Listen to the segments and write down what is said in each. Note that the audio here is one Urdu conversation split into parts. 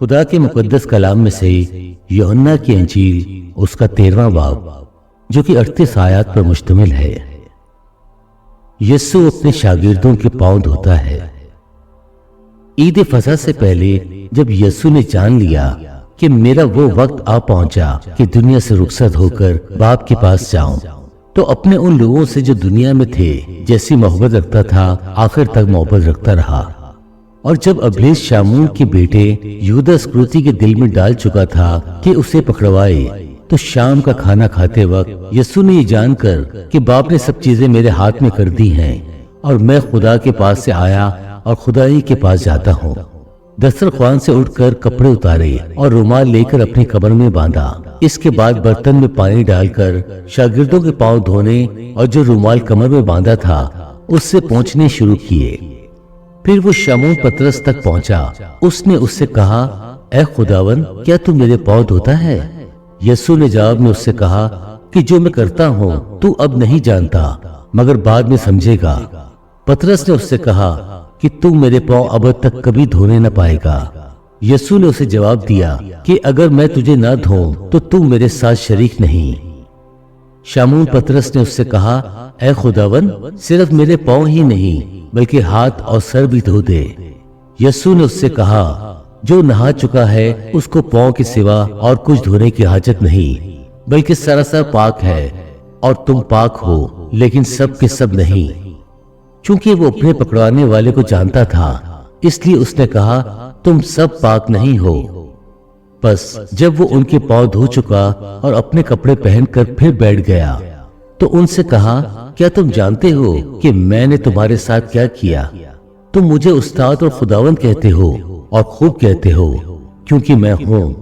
خدا کے مقدس کلام میں سے یوحنا کی انجیل اس کا 13واں باب جو کہ 38 آیات پر مشتمل ہے۔ یسوع اپنے شاگردوں کے پاؤں دھوتا ہے۔ عید فصح سے پہلے جب یسوع نے جان لیا کہ میرا وہ وقت آ پہنچا کہ دنیا سے رخصت ہو کر باپ کے پاس جاؤں، تو اپنے ان لوگوں سے جو دنیا میں تھے جیسی محبت رکھتا تھا آخر تک محبت رکھتا رہا۔ اور جب ابلیس شامون کے بیٹے یہودا اسکریوتی کے دل میں ڈال چکا تھا کہ اسے پکڑوائے، تو شام کا کھانا کھاتے وقت یسوع نے یہ جان کر کہ باپ نے سب چیزیں میرے ہاتھ میں کر دی ہیں اور میں خدا کے پاس سے آیا اور خدا ہی کے پاس جاتا ہوں، دسترخوان سے اٹھ کر کپڑے اتارے اور رومال لے کر اپنی کمر میں باندھا۔ اس کے بعد برتن میں پانی ڈال کر شاگردوں کے پاؤں دھونے اور جو رومال کمر میں باندھا تھا اس سے پونچھنے شروع کیے۔ پھر وہ شمعون پطرس تک پہنچا۔ اس نے اس سے کہا، اے خداوند، کیا تو میرے پاؤں دھوتا ہے؟ یسوع نے جواب میں اس سے کہا کہ جو میں کرتا ہوں تو اب نہیں جانتا مگر بعد میں سمجھے گا۔ پطرس نے اس سے کہا کہ تو میرے پاؤں اب تک کبھی دھونے نہ پائے گا۔ یسوع نے اسے جواب دیا کہ اگر میں تجھے نہ دھوؤں تو میرے ساتھ شریک نہیں۔ شمعون پطرس نے اس سے کہا، اے خداوند، صرف میرے پاؤں ہی نہیں بلکہ ہاتھ اور سر بھی دھو دے۔ یسوع نے اس سے کہا، جو نہا چکا ہے اس کو پاؤں کے سوا اور کچھ دھونے کی حاجت نہیں، بلکہ سراسر پاک ہے، اور تم پاک ہو لیکن سب کے سب نہیں۔ چونکہ وہ اپنے پکڑوانے والے کو جانتا تھا اس لیے اس نے کہا، تم سب پاک نہیں ہو۔ بس جب وہ ان کے پاؤں دھو چکا اور اپنے کپڑے پہن کر پھر بیٹھ گیا تو ان سے کہا، کیا تم جانتے ہو کہ میں نے تمہارے ساتھ کیا کیا؟ تم مجھے استاد اور خداوند کہتے ہو اور خوب کہتے ہو کیونکہ میں ہوں۔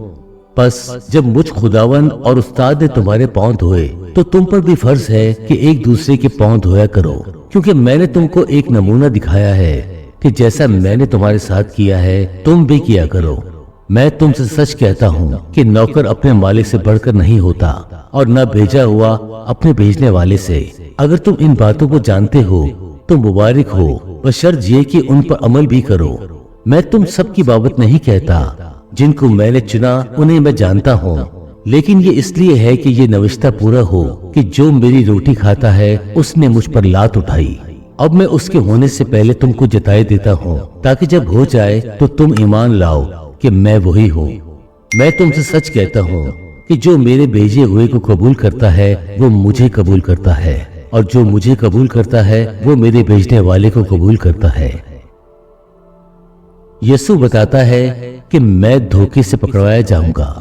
بس جب مجھ خداوند اور استاد نے تمہارے پاؤں دھوئے تو تم پر بھی فرض ہے کہ ایک دوسرے کے پاؤں دھویا کرو، کیونکہ میں نے تم کو ایک نمونہ دکھایا ہے کہ جیسا میں نے تمہارے ساتھ کیا ہے تم بھی کیا کرو۔ میں تم سے سچ کہتا ہوں کہ نوکر اپنے مالک سے بڑھ کر نہیں ہوتا اور نہ بھیجا ہوا اپنے بھیجنے والے سے۔ اگر تم ان باتوں کو جانتے ہو تو مبارک ہو، بشرط یہ کہ ان پر عمل بھی کرو۔ میں تم سب کی بابت نہیں کہتا، جن کو میں نے چنا انہیں میں جانتا ہوں، لیکن یہ اس لیے ہے کہ یہ نوشتہ پورا ہو کہ جو میری روٹی کھاتا ہے اس نے مجھ پر لات اٹھائی۔ اب میں اس کے ہونے سے پہلے تم کو جتائے دیتا ہوں تاکہ جب ہو جائے تو تم ایمان لاؤ کہ میں وہی ہوں۔ میں تم سے سچ کہتا ہوں کہ جو میرے بھیجے ہوئے کو قبول کرتا ہے وہ مجھے قبول کرتا ہے، اور جو مجھے قبول کرتا ہے وہ میرے بھیجنے والے کو قبول کرتا ہے۔ یسوع بتاتا ہے کہ میں دھوکے سے پکڑوایا جاؤں گا۔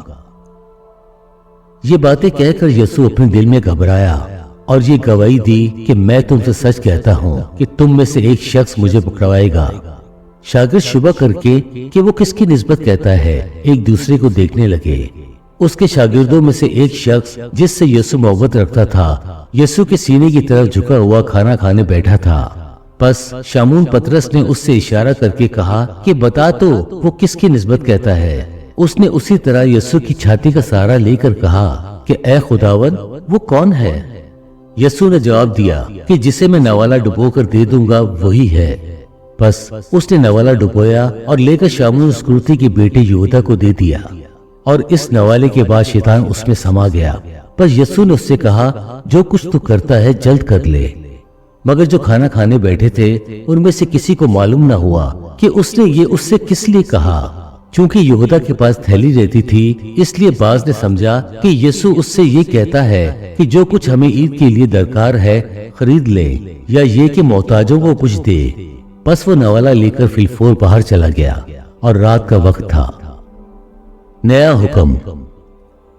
یہ باتیں کہہ کر یسوع اپنے دل میں گھبرایا اور یہ گواہی دی کہ میں تم سے سچ کہتا ہوں کہ تم میں سے ایک شخص مجھے پکڑوائے گا۔ شاگرد شبہ کر کے کہ وہ کس کی نسبت کہتا ہے ایک دوسرے کو دیکھنے لگے۔ اس کے شاگردوں میں سے ایک شخص جس سے یسوع محبت رکھتا تھا یسوع کے سینے کی طرف جھکا ہوا کھانا کھانے بیٹھا تھا۔ پس شمعون پطرس نے اس سے اشارہ کر کے کہا کہ بتا تو وہ کس کی نسبت کہتا ہے۔ اس نے اسی طرح یسوع کی چھاتی کا سہارا لے کر کہا کہ اے خداوند، وہ کون ہے؟ یسوع نے جواب دیا کہ جسے میں نوالا ڈبو کر دے دوں گا وہی ہے۔ بس اس نے نوالا ڈبویا اور لے کر شمعون اسکریوتی کے بیٹے یہودا کو دے دیا، اور اس نوالے کے بعد شیطان اس میں سما گیا۔ پر یسوع نے اس سے کہا، جو کچھ تو کرتا ہے جلد کر لے۔ مگر جو کھانا کھانے بیٹھے تھے ان میں سے کسی کو معلوم نہ ہوا کہ اس نے یہ اس سے کس لیے کہا۔ چونکہ یہودا کے پاس تھیلی رہتی تھی اس لیے بعض نے سمجھا کہ یسوع اس سے یہ کہتا ہے کہ جو کچھ ہمیں عید کے لیے درکار ہے خرید لے، یا یہ کہ محتاجوں کو کچھ دے۔ پس وہ نوالا لے کر فی الفور باہر چلا گیا، اور رات کا وقت تھا۔ نیا حکم۔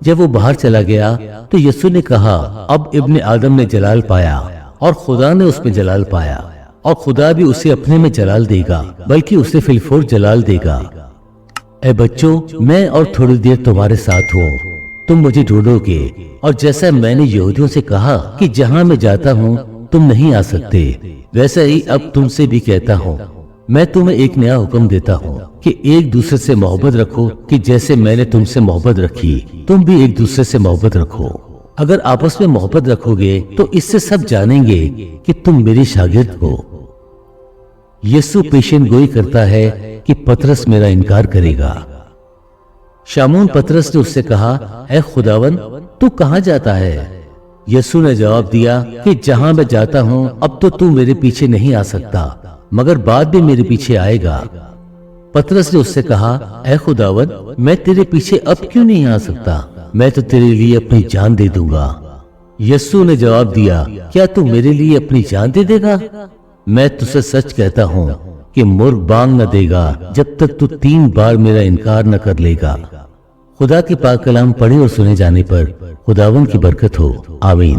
جب وہ باہر چلا گیا تو یسوع نے کہا، اب ابن آدم نے جلال پایا اور خدا نے اس میں جلال پایا، اور خدا بھی اسے اپنے میں جلال دے گا، بلکہ اسے فی الفور جلال دے گا۔ اے بچوں، میں اور تھوڑی دیر تمہارے ساتھ ہوں، تم مجھے ڈھونڈو گے، اور جیسا میں نے یہودیوں سے کہا کہ جہاں میں جاتا ہوں تم نہیں آ سکتے، ویسا ہی اب تم سے بھی کہتا ہوں۔ میں تمہیں ایک نیا حکم دیتا ہوں کہ ایک دوسرے سے محبت رکھو، کہ جیسے میں نے تم سے محبت رکھی تم بھی ایک دوسرے سے محبت رکھو۔ اگر آپس میں محبت رکھو گے تو اس سے سب جانیں گے کہ تم میری شاگرد ہو۔ یسوع پیشن گوئی کرتا ہے کہ پطرس میرا انکار کرے گا۔ شامون پطرس نے اس سے کہا، اے خداوند تو کہاں جاتا ہے؟ یسوع نے جواب دیا کہ جہاں میں جاتا ہوں اب تو میرے پیچھے نہیں آ سکتا، مگر بعد میں میرے پیچھے آئے گا۔ پطرس نے اس سے کہا، اے خداوند میں تیرے پیچھے اب کیوں نہیں آ سکتا؟ میں تو تیرے لیے اپنی جان دے دوں گا۔ یسوع نے جواب دیا، کیا تو میرے لیے اپنی جان دے دے گا؟ میں تجھے سچ کہتا ہوں کہ مرغ بانگ نہ دے گا جب تک تو 3 بار میرا انکار نہ کر لے گا۔ خدا کے پاک کلام پڑھے اور سنے جانے پر خداوند کی برکت ہو، آمین۔